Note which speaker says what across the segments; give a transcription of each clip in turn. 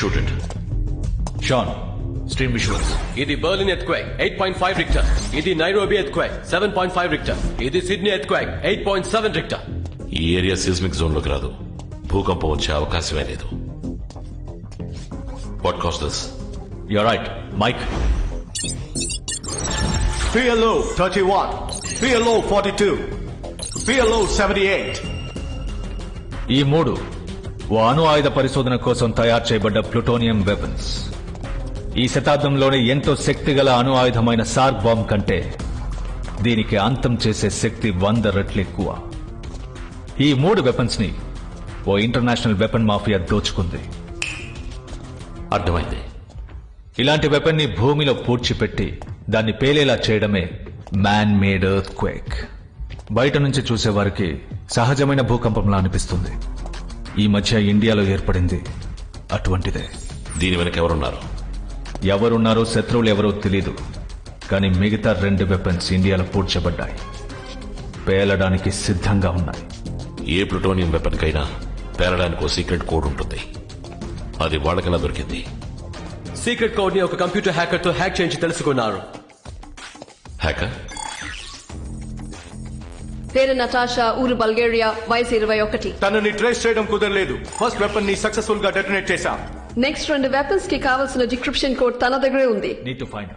Speaker 1: Shoot it.
Speaker 2: Sean, stream visuals.
Speaker 3: ఇది Berlin earthquake 8.5 Richter. ఇది Nairobi earthquake 7.5 Richter. ఇది Sydney earthquake 8.7 Richter.
Speaker 1: ఈ area seismic zone లోకి రాదు. భూకంపం వచ్చే అవకాశమే లేదు. What caused this?
Speaker 2: You're right, Mike.
Speaker 4: PLO 31, PLO 42, PLO 78.
Speaker 2: ఈ మూడు ఓ అణు ఆయుధ పరిశోధన కోసం తయారు చేయబడ్డ ప్లూటోనియం వెపన్స్. ఈ శతాబ్దంలోనే ఎంతో శక్తిగల అణు ఆయుధమైన సార్క్ బాంబ్ కంటే దీనికి అంతం చేసే శక్తి 100 రెట్లు ఎక్కువ. ఈ మూడు వెపన్స్ ని ఓ ఇంటర్నేషనల్ వెపన్ మాఫియా దోచుకుంది.
Speaker 1: అర్థమైంది.
Speaker 2: ఇలాంటి వెపన్ ని భూమిలో పూడ్చిపెట్టి దాన్ని పేలేలా చేయడమే మ్యాన్ మేడ్ ఎర్త్ క్వేక్. బయట నుంచి చూసేవారికి సహజమైన భూకంపంలా అనిపిస్తుంది. ఈ మధ్య ఇండియాలో ఏర్పడింది అటువంటిదే.
Speaker 1: దీని వెనక ఎవరున్నారు?
Speaker 2: ఎవరున్నారో శత్రువులు ఎవరో తెలీదు, కానీ మిగతా 2 వెపన్స్ ఇండియాలో పూడ్చబడ్డాయి, పేలడానికి సిద్ధంగా ఉన్నాయి.
Speaker 1: ఏ ప్లూటోనియం వెపన్ కైనా పేలడానికి ఓ సీక్రెట్ కోడ్ ఉంటుంది. అది వాళ్ళకైనా దొరికింది.
Speaker 3: సీక్రెట్ కోడ్ ని ఒక కంప్యూటర్ హ్యాకర్ తో హ్యాక్ చేయించి తెలుసుకున్నారు.
Speaker 1: హ్యాకర్
Speaker 5: పేరు నటాషా, ఊరు బల్గేరియా, వయసు 21.
Speaker 4: తనని ట్రేస్ చేయడం కుదరలేదు. ఫస్ట్ వెపన్ ని సక్సెస్ఫుల్ గా డెటోనేట్ చేశాం.
Speaker 5: నెక్స్ట్ 2 వెపన్స్ కి కావాల్సిన డిక్రిప్షన్ కోడ్ తన దగ్గరే ఉంది.
Speaker 2: Need to find.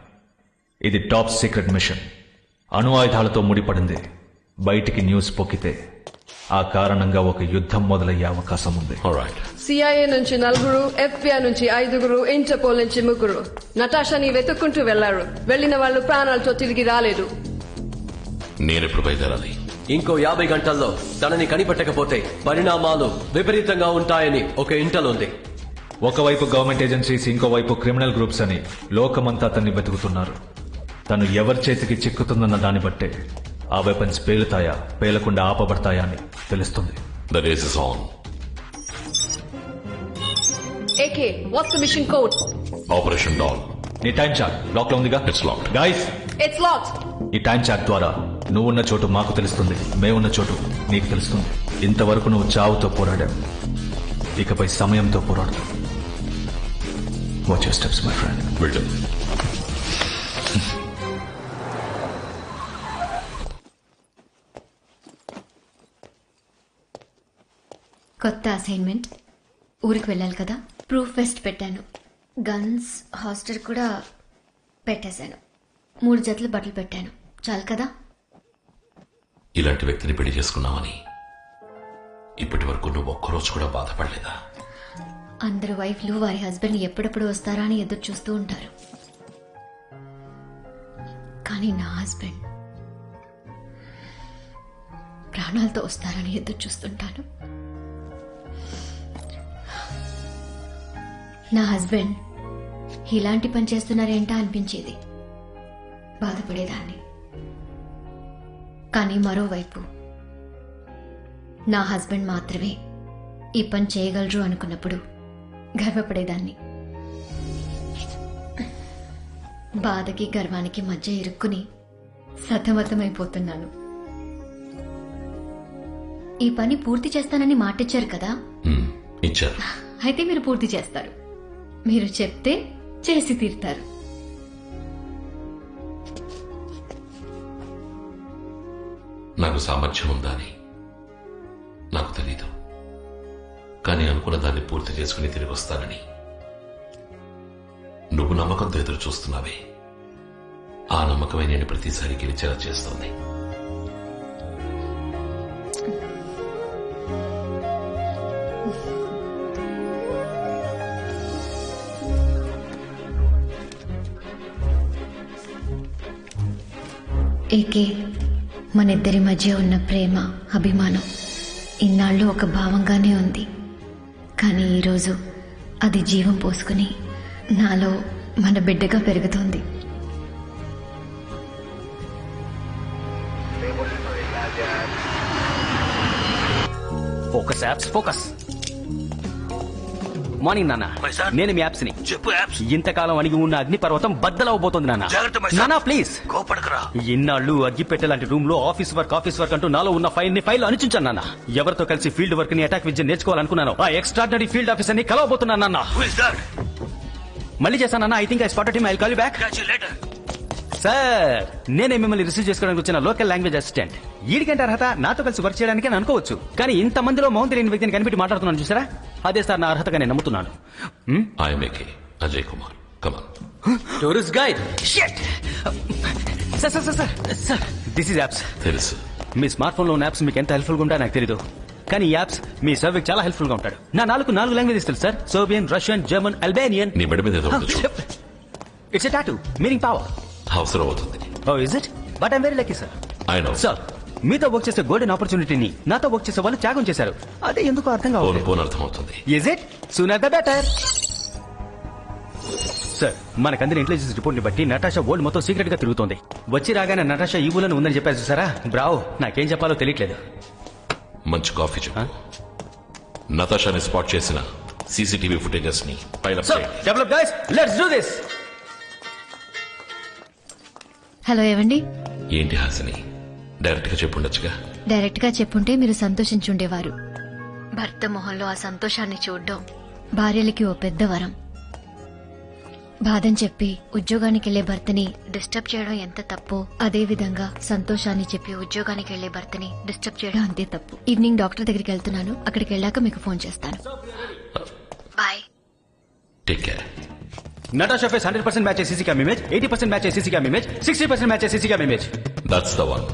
Speaker 2: ఇది టాప్ సీక్రెట్ మిషన్. అణు ఆయుధాలతో ముడిపడింది. బయటికి న్యూస్ పొక్కితే ఆ కారణంగా ఒక యుద్ధం మొదలయ్యే అవకాశం ఉంది.
Speaker 1: ఆల్రైట్.
Speaker 5: సిఐఏ నుంచి 4, FBI నుంచి 5, ఇంటర్పోల్ నుంచి 3 నటాషాని వెతుక్కుంటూ వెళ్లారు. వెళ్లిన వాళ్ళు ప్రాణాలతో తిరిగి రాలేదు.
Speaker 1: నేనెప్పుడు బయలుదేరాలి?
Speaker 3: ఇంకో 50 గంటల్లో తనని కనిపెట్టకపోతే పరిణామాలు విపరీతంగా ఉంటాయని ఒక ఇంటల్ ఉంది.
Speaker 2: ఒకవైపు గవర్నమెంట్ ఏజెన్సీస్, ఇంకోవైపు క్రిమినల్ గ్రూప్స్ అని లోకమంతా అతన్ని వెతుకుతున్నారు. తను ఎవరి చేతికి చిక్కుతుందన్న దాన్ని బట్టే ఆ వెపన్స్ పేలుతాయా, పేలకుండా ఆపబడతాయా అని తెలుస్తుంది.
Speaker 1: The race is on.
Speaker 5: AK, what's the mission code?
Speaker 1: Operation Dawn.
Speaker 2: నీ టైం చార్ట్ లాక్ లో ఉందిగా?
Speaker 1: It's locked.
Speaker 2: Guys,
Speaker 5: It's locked.
Speaker 2: ఈ టైం చార్ట్ ద్వారా నువ్వున్న చోటు మాకు తెలుస్తుంది, మేమున్న చోటు నీకు తెలుస్తుంది. ఇంతవరకు నువ్వు చావుతో పోరాడావు, ఇకపై సమయంతో పోరాడు. Watch your steps my friend.
Speaker 1: Will do.
Speaker 6: కొత్త అసైన్మెంట్. ఊరికి వెళ్ళాలి కదా, ప్రూఫ్ వెస్ట్ పెట్టాను, గన్స్ హాస్టర్ కూడా పెట్టేశాను, 3 జతలు బట్టలు పెట్టాను. చాలు కదా?
Speaker 1: ఇలాంటి వ్యక్తిని పెళ్లి చేసుకున్నామని ఇప్పటి వరకు నువ్వు ఒక్కరోజు కూడా బాధపడలేదా?
Speaker 6: అందరు వైఫ్లు వారి హస్బెండ్ ఎప్పుడెప్పుడు వస్తారా అని ఎదురు చూస్తూ ఉంటారు. కానీ నా హస్బెండ్ ప్రాణాలతో వస్తారని ఎదురు చూస్తుంటాను. నా హస్బెండ్ ఇలాంటి పని చేస్తున్నారేంటా అనిపించేది, బాధపడేదాన్ని. కానీ మరోవైపు నా హస్బెండ్ మాత్రమే ఈ పని చేయగలరు అనుకున్నప్పుడు గర్వపడేదాన్ని. బాధకి గర్వానికి మధ్య ఇరుక్కుని సతమతమైపోతున్నాను. ఈ పని పూర్తి చేస్తానని మాటిచ్చారు కదా?
Speaker 1: ఇచ్చారు.
Speaker 6: అయితే మీరు పూర్తి చేస్తారు. మీరు చెప్తే చేసి తీరుతారు.
Speaker 1: నాకు సామర్థ్యం ఉందా అని నాకు తెలీదు, కానీ అనుకున్న దాన్ని పూర్తి చేసుకుని తిరిగి వస్తానని నువ్వు నమ్మకంతో ఎదురు చూస్తున్నావే. ఆ నమ్మకమే నేను ప్రతిసారి గెలిచేలా చేస్తుంది.
Speaker 6: ఏకే, మన ఇద్దరి మధ్య ఉన్న ప్రేమ, అభిమానం ఇన్నాళ్ళు ఒక భావంగానే ఉంది. కానీ ఈరోజు అది జీవం పోసుకుని నాలో మన బిడ్డగా పెరుగుతోంది.
Speaker 7: Focus apps, focus. మార్నింగ్ నాన్న. నేను మీ యాప్స్ ని
Speaker 8: చెప్పు యాప్స్.
Speaker 7: ఇంతకాలం అణిగి ఉన్న అగ్నిపర్వతం బద్దలవబోతోంది నాన్న.
Speaker 8: జాగ్రత్త మైసా.
Speaker 7: నాన్న ప్లీజ్
Speaker 8: కోపడకరా.
Speaker 7: ఇన్నాళ్ళు అగ్గిపెట్టె లాంటి రూమ్ లో ఆఫీస్ వర్క్ అంటూ నాలో ఉన్న ఫైల్ అణిచుంచాను నాన్న. ఎవరితో కలిసి ఫీల్డ్ వర్క్ ని అటాక్ విద్య నేర్చుకోవాలనుకున్నాను ఆ ఎక్స్ట్రాడినరీ ఫీల్డ్ ఆఫీసర్ ని కలవబోతున్నాను నాన్న.
Speaker 8: Who is that?
Speaker 7: మళ్ళీ చేశానన్నా. I think I spotted him. I call you back.
Speaker 8: Catch you later.
Speaker 7: Sir, నేనే మిమ్మల్ని రిసీవ్ చేసుకోవడానికి వచ్చిన లోకల్ లాంగ్వేజ్ అసిస్టెంట్. వీడికంటే అర్హత నాతో కలిసి వర్క్ చేయడానికి అని అనుకోవచ్చు, కానీ ఇంత మందిలో మౌన్ తెలియని వ్యక్తిని కనిపెట్టి మాట్లాడుతున్నాను చూసారా, అదే సార్ నా అర్హతగా నేను నమ్ముతున్నాను.
Speaker 1: I'm AK Ajay Kumar. Come on.
Speaker 3: Tourist guide.
Speaker 7: Sir this is apps.
Speaker 1: తెలుసు.
Speaker 7: మీ స్మార్ట్ ఫోన్ లో ఉన్న యాప్స్ మీకు ఎంత హెల్ప్ఫుల్ గా ఉంటాయో నాకు తెలీదు, కానీ ఈ యాప్స్ మీ సర్వేకి చాలా హెల్ప్ఫుల్ గా ఉంటాడు. నా 4 లాంగ్వేజెస్ తెలుసు సార్. సోవియన్, రష్యన్, జర్మన్, అల్బేనియన్.
Speaker 1: నీ మెడ మీద ఏదో ఉంది చూడు.
Speaker 7: It's a tattoo meaning power.
Speaker 1: అవసరం అవుతుంది.
Speaker 7: Oh is it? But I'm very lucky sir.
Speaker 1: I know.
Speaker 7: Sir, మీతో వర్క్ చేసే గోల్డెన్ ఆపర్చునిటీని నాతో వర్క్ చేసే వాళ్ళు త్యాగం చేశారు. అదే ఎందుకు అర్థం కావాలి.
Speaker 1: పోను అర్థం అవుతుంది.
Speaker 7: Is it? Sooner the better. Sir, మనకందిన ఇంటెలిజెన్స్ రిపోర్ట్ ని బట్టి నటాషా వరల్డ్ మొత్తం సీక్రెట్ గా తిరుగుతోంది. వచ్చి రాగానే నటాషా ఈ ఊళ్ళో ఉందని చెప్పారు చూసారా. బ్రావో, నాకేం చెప్పాలో తెలియట్లేదు.
Speaker 1: మంచి కాఫీ చెప్పు. నతాషాని స్పాట్ చేసిన సీసీటీవీ ఫుటేజెస్ ని pile up
Speaker 7: sir, develop guys, let's do this.
Speaker 6: Hello, ఏవండి?
Speaker 1: ఏంటి హాసిని, డైరెక్ట్ గా చెప్పుండొచ్చుగా.
Speaker 6: డైరెక్ట్ గా చెప్పుంటే మీరు సంతోషించుండేవారు. భర్త మొహంలో ఆ సంతోషాన్ని చూడడం భార్యలకి ఓ పెద్ద వరం. బాధని చెప్పి ఉద్యోగానికి వెళ్లే భర్తని డిస్టర్బ్ చేయడం ఎంత తప్పో, అదే విధంగా సంతోషాన్ని చెప్పి ఉద్యోగానికి వెళ్లే భర్తని డిస్టర్బ్ చేయడం అంతే తప్పు. ఈవినింగ్ డాక్టర్ దగ్గరికి వెళ్తున్నాను. అక్కడికి వెళ్ళాక మీకు ఫోన్ చేస్తాను. Bye.
Speaker 1: Take care.
Speaker 7: Natasha face 100% match CC cam image, 80% match CC cam image, 60% match CC cam image.
Speaker 1: That's the one.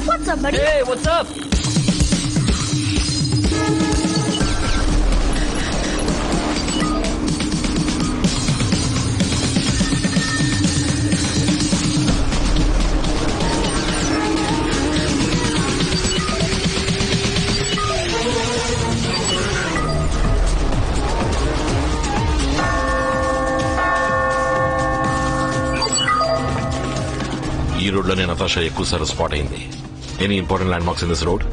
Speaker 6: What's up, buddy?
Speaker 7: Hey, what's up?
Speaker 1: ఈ రోడ్ లోనే నతాషా ఎక్కువ సార్లు స్పాట్ అయింది. Any important landmarks in this road?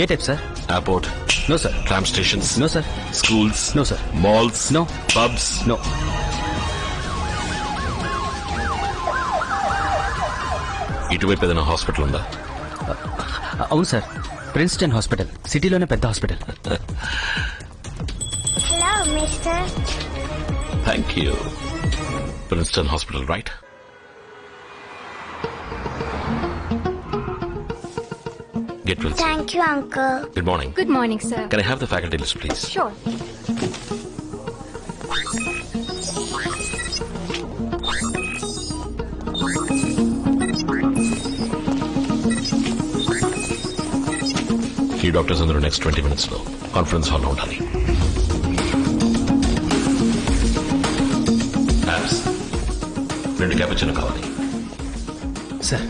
Speaker 7: ఏ type sir?
Speaker 1: Airport?
Speaker 7: No sir.
Speaker 1: Tram stations?
Speaker 7: No sir.
Speaker 1: Schools?
Speaker 7: No sir.
Speaker 1: Malls?
Speaker 7: No.
Speaker 1: Pubs?
Speaker 7: No.
Speaker 1: ఇటువైపు ఏదైనా hospital ఉందా?
Speaker 7: అవును సార్, ప్రిన్స్టన్ హాస్పిటల్, సిటీలోనే పెద్ద hospital.
Speaker 9: Hello, mister.
Speaker 1: Thank you. Princeton hospital, right? Get well.
Speaker 9: Thank you, uncle.
Speaker 1: Good morning.
Speaker 9: Good morning, sir.
Speaker 1: Can I have the faculty list, please?
Speaker 9: Sure.
Speaker 1: ఈ doctors అందరూ next 20 minutes లో conference హాల్లో ఉండాలి. Apps 2 cappuccino కావాలి.
Speaker 7: Sir,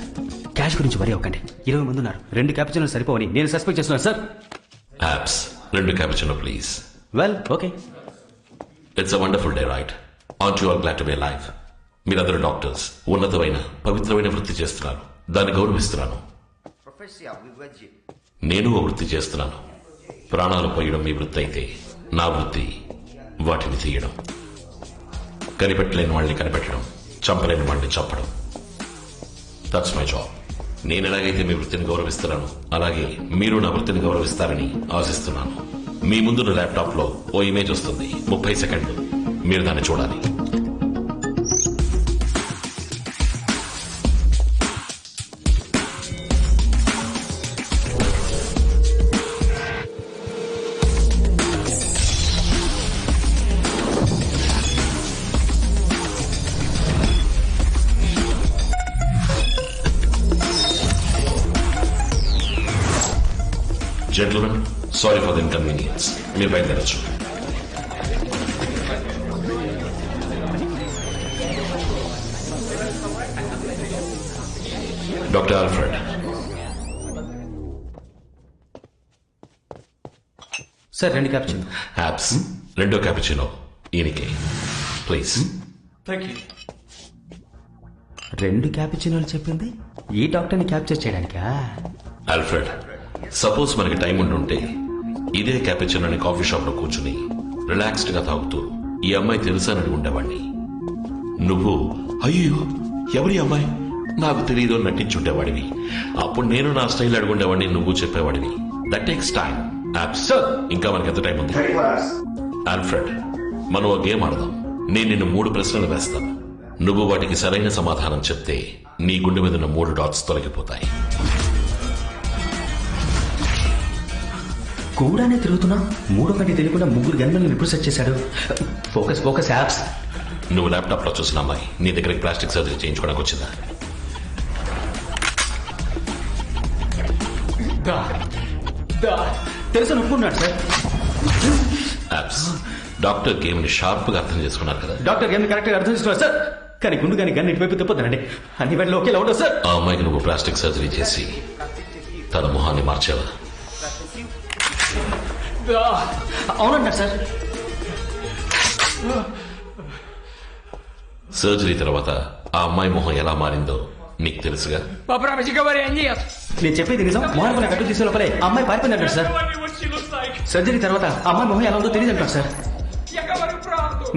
Speaker 7: cash గురించి వరి అవ్వకండి. 20 మంది ఉన్నారు, 2 క్యాపుచినోలు సరిపోవని నేను సస్పెక్ట్ చేస్తున్నాను sir.
Speaker 1: Apps 2 cappuccino please.
Speaker 7: Well, okay.
Speaker 1: It's a wonderful day, right? On you are glad to be alive. మీరందరూ డాక్టర్స్, ఉన్నతమైన పవిత్రమైన వృత్తి చేస్తున్నారు, దాన్ని గౌరవిస్తున్నాను. నేను ఓ వృత్తి చేస్తున్నాను. ప్రాణాలు పోయడం మీ వృత్తి అయితే, నా వృత్తి వాటిని తీయడం. కనిపెట్టలేని వాళ్ళని కనిపెట్టడం, చంపలేని వాళ్ళని చంపడం. That's my job. నేను ఎలాగైతే మీ వృత్తిని గౌరవిస్తున్నాను, అలాగే మీరు నా వృత్తిని గౌరవిస్తారని ఆశిస్తున్నాను. మీ ముందున్న ల్యాప్టాప్ లో ఓ ఇమేజ్ వస్తుంది, 30 సెకండ్లు. మీరు దాన్ని చూడాలి. Gentlemen, sorry for the inconvenience. మీరు బయలుదేరచ్చు. Doctor Alfred.
Speaker 7: Sir 2 cappuccino.
Speaker 1: హ్యాప్స్ 2 క్యాపుచినో ఈయనకి ప్లీజ్.
Speaker 7: 2 క్యాప్చినోలు చెప్పింది ఈ డాక్టర్ని క్యాప్చర్ చేయడానికా?
Speaker 1: ఆల్ఫ్రెడ్, సపోజ్ మనకి టైం ఉండుంటే ఇదే క్యాపుచినోని కాఫీ షాప్ లో కూర్చుని రిలాక్స్డ్ గా తాగుతూ ఈ అమ్మాయి తెలుసా అని ఉండేవాడిని. నువ్వు అయ్యో ఎవరి అమ్మాయి నాకు తెలియదు నటించుండేవాడివి. అప్పుడు నేను నా స్టైల్ అడుగుండేవాడిని, నువ్వు చెప్పేవాడివి. That takes time. ఇంకా మనకి ఎంత టైం ఉంది? ఆల్ఫ్రెడ్, మనం ఒక గేమ్ ఆడదాం. నేను నిన్ను 3 ప్రశ్నలు వేస్తాను. నువ్వు వాటికి సరైన సమాధానం చెప్తే నీ గుండె మీద ఉన్న 3 డాట్స్ తొలగిపోతాయి.
Speaker 7: కూడానే తిరుగుతున్నా 3 కంటే తెలియకుండా 3 గన్మెన్లను ఎప్పుడు సెట్ చేశాడు? Focus apps.
Speaker 1: నువ్వు ల్యాప్టాప్ లో చూసిన అమ్మాయి నీ దగ్గరికి ప్లాస్టిక్ సర్జరీ చేయించుకోవడానికి వచ్చిందా?
Speaker 7: తెలుసు ఒప్పుకున్నాడు సార్.
Speaker 1: యాప్స్, డాక్టర్ గేమ్ ని షార్ప్ గా అర్థం చేసుకున్నారు కదా?
Speaker 7: డాక్టర్ గేమ్ కరెక్ట్ గా అర్థం చేసుకున్నారు సార్. కానీ గుండు కానీ గన్ ఇటువైపు తిప్పొద్దండి. అన్ని వేళలో ఒకేలా ఉండదు సార్.
Speaker 1: ఆ అమ్మాయికి నువ్వు ప్లాస్టిక్ సర్జరీ చేసి తన మొహాన్ని మార్చావా?
Speaker 7: అవునన్నారు సార్.
Speaker 1: సర్జరీ తర్వాత ఆ అమ్మాయి మొహం ఎలా మారిందో నీకు తెలుసుగా?
Speaker 7: నేను చెప్పేది నిజం. మోహన్ మన గట్టు తీసే లోపలే అమ్మాయి పారిపోయిందంటారు సార్. సర్జరీ తర్వాత అమ్మాయి మొహం ఎలా ఉందో తెలియదు అంటారు సార్.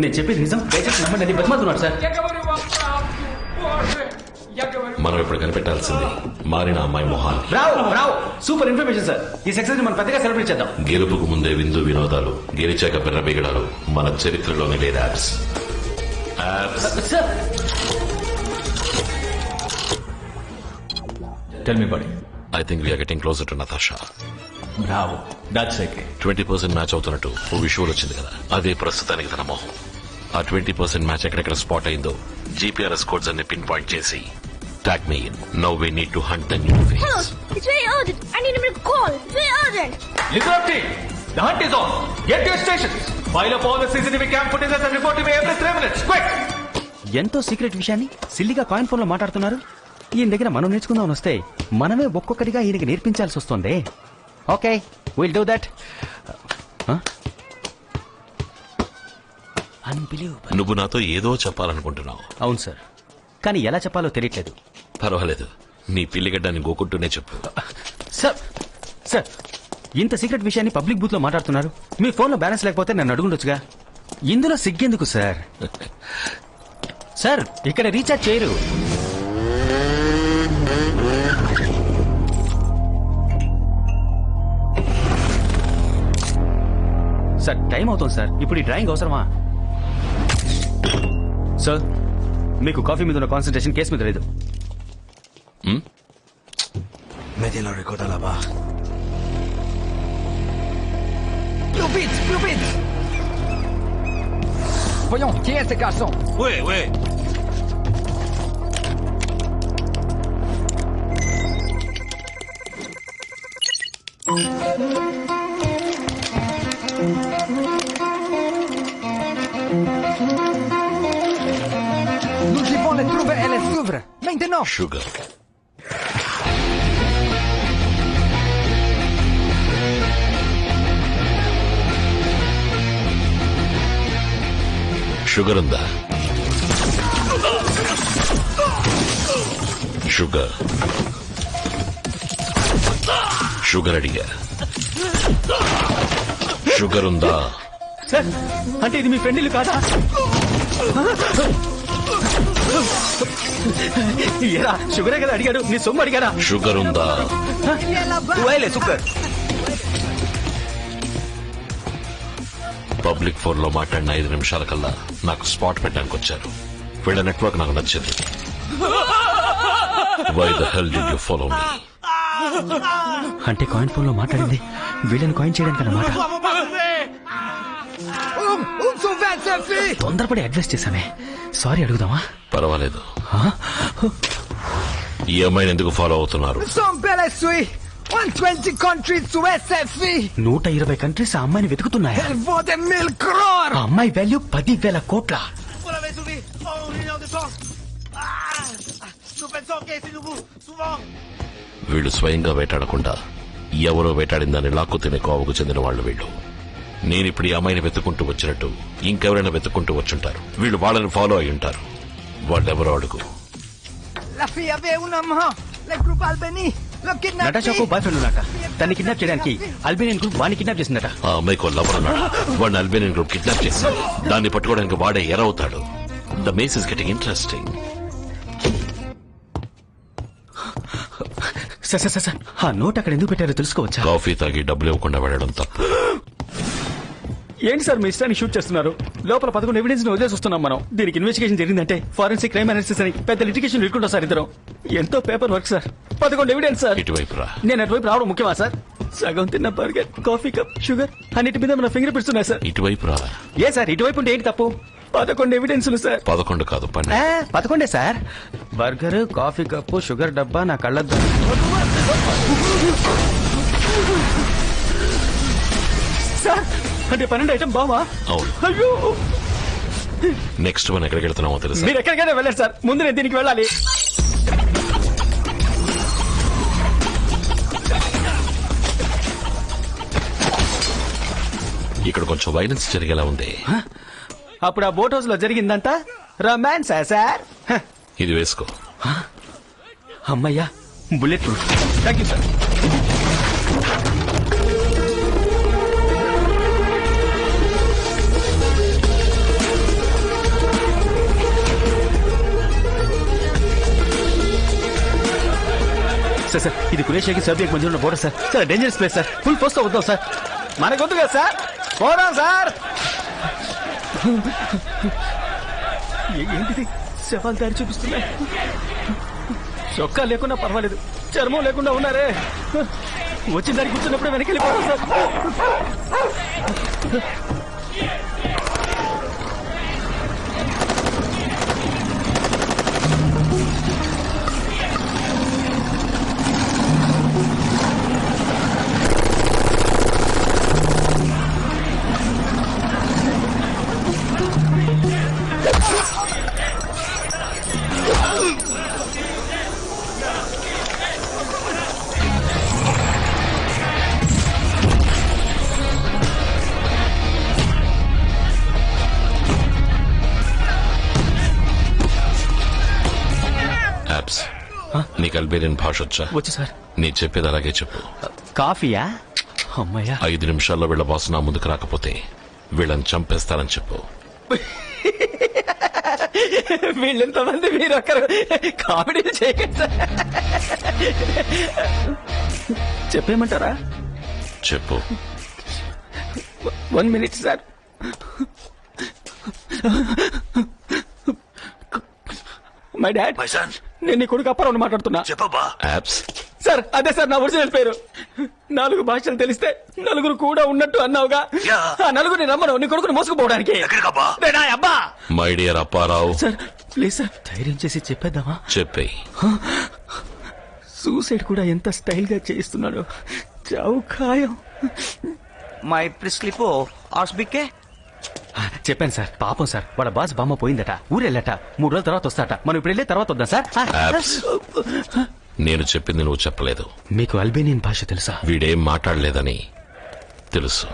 Speaker 7: నేను చెప్పేది నిజం, దయచేసి నమ్మండి. అది బతిమాలుతున్నాడు సార్.
Speaker 1: మనం ఇప్పుడు కనిపెట్టాల్సింది మారిన అమ్మాయి మొహాన్ని.
Speaker 7: రావు సూపర్ ఇన్ఫర్మేషన్ సార్. ఈ సక్సెస్ మనం పెద్దగా సెలబ్రేట్ చేద్దాం.
Speaker 1: గెలుపుకు ముందే విందు వినోదాలు, గెలిచాక బిర్ర బిగడాలు మన చరిత్రలోనే లేదు. Apps
Speaker 7: sir
Speaker 2: tell me buddy.
Speaker 1: I think we're getting closer to Natasha.
Speaker 2: Bravo, that's okay.
Speaker 1: 20% match అవుతున్నట్టు ఓ విషువల్ వచ్చింది కదా, అదే ప్రస్తుతానికి తన మొహం. ఆ 20% మ్యాచ్ ఎక్కడెక్కడ స్పాట్ అయిందో జీపీఆర్ఎస్ కోడ్స్ అన్ని పిన్ పాయింట్ చేసి tag me in. Now we need to hunt the new face.
Speaker 9: Hello, it's very urgent. I need a minute call. It's very urgent.
Speaker 2: Liberty, the hunt is on. Get to your stations. File up all the CCTV cam footages and report to me every 3 minutes. Quick!
Speaker 7: ఎంతో secret విషయాన్ని సిల్లిగా coin phone లో మాట్లాడుతున్నారు. ఈయన దగ్గర మనం నేర్చుకుందామని వస్తే మనమే ఒక్కొక్కటిగా ఈయనకి నేర్పించాల్సి వస్తుంది. Okay, will do that. Unbelievable.
Speaker 1: నువ్వు నాతో ఏదో చెప్పాలనుకుంటున్నావు.
Speaker 7: అవును సార్, కానీ ఎలా చెప్పాలో తెలియట్లేదు.
Speaker 1: పర్వాలేదు, నీ పిల్లిగడ్డాన్ని గోకుంటూనే చెప్పు.
Speaker 7: సార్ ఇంత సీక్రెట్ విషయాన్ని పబ్లిక్ బూత్ లో మాట్లాడుతున్నారు. మీ ఫోన్ లో బ్యాలెన్స్ లేకపోతే నన్ను అడుగుండొచ్చుగా. ఇందులో సిగ్గెందుకు సార్? సార్ ఇక్కడ రీఛార్జ్ చేయరు. సార్ టైం అవుతుంది సార్. ఇప్పుడు ఈ డ్రాయింగ్ అవసరమా? సార్ మీకు కాఫీ మీద ఉన్న కాన్సన్ట్రేషన్ కేసు మీద లేదు.
Speaker 8: Plus vite! Voyons, qui est ce garçon?
Speaker 1: Oui.
Speaker 8: Nous devons les trouver et les suivre. Maintenant!
Speaker 1: Sugar. Sugar ఉందా? షుగర్ అడిగా. షుగర్ ఉందా?
Speaker 7: సార్ అంటే ఇది మీ ఫ్రెండ్ ఇల్లు కాదా? ఏరా షుగరే కదా అడిగాడు, నీ సొమ్ము అడిగాడా?
Speaker 1: షుగర్ ఉందా?
Speaker 7: షుగర్.
Speaker 1: పబ్లిక్ ఫోన్ లో మాట్లాడిన 5 నిమిషాల కల్లా నాకు స్పాట్ పెట్టడానికి వచ్చారు. వీళ్ళ నెట్వర్క్ నాకు నచ్చింది. Why the hell did you follow me?
Speaker 7: అంటే కాయిన్ ఫోన్ లో మాట్లాడింది వీళ్ళని కాయిన్ చేయడానికి అన్నమాట. తొందరపడి అడ్వైస్ చేశామే. సారీ అడుగుదామా?
Speaker 1: పర్వాలేదు. ఈ అమ్మాయిని ఎందుకు ఫాలో అవుతున్నారు?
Speaker 8: 120 countries to SFE.
Speaker 7: 120 కంట్రీస్ ఆ అమ్మాయిని వెతుకుతున్నాయి.
Speaker 8: Elle vaut des 1000 crores.
Speaker 7: ఆ అమ్మాయి వాల్యూ 10,000 కోట్ల.
Speaker 1: వీళ్ళు స్వయంగా వేటాడకుండా ఎవరో వేటాడిందని లాక్కు తినే కోవకు చెందిన వాళ్ళు వీళ్ళు. నేనిప్పుడు ఈ అమ్మాయిని వెతుక్కుంటూ వచ్చినట్టు ఇంకెవరైనా వెతుక్కుంటూ వచ్చుంటారు. వీళ్ళు వాళ్ళని ఫాలో అయి ఉంటారు. వాళ్ళెవరో అడుగు.
Speaker 7: నటాషాకు బాయ్ ఫ్రెండ్ ఉన్నాట. తన్ని కిడ్నాప్ చేయడానికి అల్బేనియన్ గ్రూప్ వాడిని కిడ్నాప్ చేసిందట.
Speaker 1: ఆ అమ్మాయికి లవర్ ఉన్నాడు. వాడిని అల్బేనియన్ గ్రూప్ కిడ్నాప్ చేశారు. దాన్ని పట్టుకోవడానికి వాడే ఎరవుతాడు. The maze is getting interesting.
Speaker 7: Sir ఆ నోట్ అక్కడ ఎందుకు పెట్టారో తెలుసుకోవచ్చా?
Speaker 1: కాఫీ తాగి డబ్బులు ఇవ్వకుండా వెళ్ళడం తప్పు.
Speaker 7: ఏంటి సార్ మీ ఇష్టాన్ని షూట్ చేస్తున్నారు? లోపల 11 ఎవిడెన్స్ ని వదిలేసి వస్తున్నాం మనం. దీనికి ఇన్వెస్టిగేషన్ జరిగిందంటే ఫారెన్సిక్ క్రైమ్ అనాలిసిస్ అని పెద్ద లిటిగేషన్ ఇరుకుంటాం సార్. ఇద్దరం ఎంతో paper work sir. 11 evidence sir.
Speaker 1: ఇటువైపు రా.
Speaker 7: నేను అటువైపు రావడం ముఖ్యమా సార్? సగం తిన్న బర్గర్, కాఫీ కప్, షుగర్ అన్నిటి మీద మన ఫింగర్ ప్రింట్స్ ఉన్నాయి సార్.
Speaker 1: ఇటువైపు రా.
Speaker 7: ఏ సార్ ఇటువైపు ఉంటే ఏంటి తప్పు? 11 ఎవిడెన్స్లు సార్.
Speaker 1: 11 కాదు 12.
Speaker 7: 11 sir. Burger, coffee cup, sugar డబ్బా నా కళ్ళద్దు సార్. అంటే 12 ఐటమ్ బావా?
Speaker 1: అవును.
Speaker 7: అయ్యో
Speaker 1: నెక్స్ట్ మనం ఎక్కడికి వెళ్తున్నామో తెలుసా?
Speaker 7: మీరు ఎక్కడికైనా వెళ్ళండి సార్. ముందు నేను దీనికి వెళ్ళాలి.
Speaker 1: ఇక్కడ కొంచెం వైలెన్స్ జరిగేలా ఉంది.
Speaker 7: అప్పుడు ఆ బోట్ హౌస్ లో జరిగిందంతా రొమాన్స్ సార్.
Speaker 1: ఇది వేసుకో.
Speaker 7: అమ్మయ్యా bullet proof. Thank you sir. Sir ఇది కురేషియాకి సర్బియాకి మధ్య ఉన్న border sir. Sir dangerous place sir. Full post వద్దాం సార్. మనకొద్దు కదా సార్. పోదాం సార్. ఏంటిది శవాలు దారి చూపిస్తున్నాయి. చొక్కా లేకున్నా పర్వాలేదు, చర్మం లేకుండా ఉన్నారే. వచ్చిన దారి కూర్చున్నప్పుడే వెనక్కి వెళ్ళిపోతాం సార్.
Speaker 1: నీకు అల్బేనియన్ భాష వచ్చా?
Speaker 7: వచ్చు సార్.
Speaker 1: నీ చెప్పేది అలాగే చెప్పు.
Speaker 7: కాఫీయా? అమ్మయ్యా.
Speaker 1: 5 నిమిషాల్లో వీళ్ళ బాస్ నా ముందుకు రాకపోతే వీళ్ళని చంపేస్తానని చెప్పు.
Speaker 7: వీళ్ళెంతమంది మీరు ఒకరు కామెడీలు చేయకండి సార్. చెప్పేయమంటారా?
Speaker 1: చెప్పు.
Speaker 7: 1 minute సార్. My dad. నేను నీ కొడుకు అప్పారావు మాట్లాడుతున్నా.
Speaker 1: చెప్పబ్బా. యాప్స్
Speaker 7: సార్ అదే సార్ నా ఒరిజినల్ పేరు. 4 భాషలు తెలిస్తే నలుగురు కూడా ఉన్నట్టు అన్నావుగా. ఆ నలుగురిని రమ్మను నీ కొడుకుని మోసుకుపోవడానికి. అబ్బా.
Speaker 1: My dear Apparao.
Speaker 7: Sir please sir ధైర్యం చేసి చెప్పేద్దామా?
Speaker 1: చెప్పే.
Speaker 7: సూసైడ్ కూడా ఎంత స్టైల్ గా చేయిస్తున్నాడు. చావు ఖాయం.
Speaker 10: మై ప్రిస్లిపో ఆస్బికే.
Speaker 7: చెప్పాను సార్. పాపం సార్ వాళ్ళ బాస్ బామ్మ పోయిందట. ఊరెళ్ళట. 3 రోజుల తర్వాత వస్తాట. మనం ఇప్పుడు వెళ్ళే తర్వాత వద్దాం సార్.
Speaker 1: నేను చెప్పింది నువ్వు చెప్పలేదు.
Speaker 7: మీకు అల్బేనియన్ భాష తెలుసా?
Speaker 1: వీడేం మాట్లాడలేదని తెలుసు.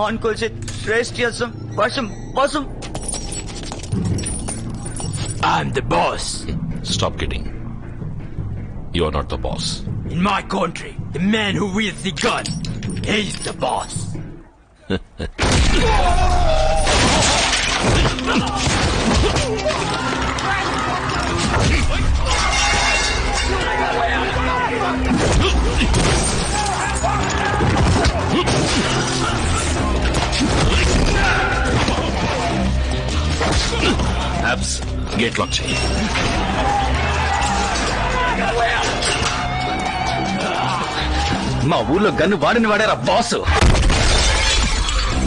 Speaker 10: ఆన్కోల్సే శ్రేష్ఠ్యసం వర్షం వర్షం.
Speaker 11: I'm the boss.
Speaker 1: Stop kidding. You are not the boss.
Speaker 11: In my country, the man who wields the gun, he's the boss.
Speaker 1: Abs, gate lock చేయి.
Speaker 7: మా ఊర్లో గన్ను వాడిని వాడారా బాసు?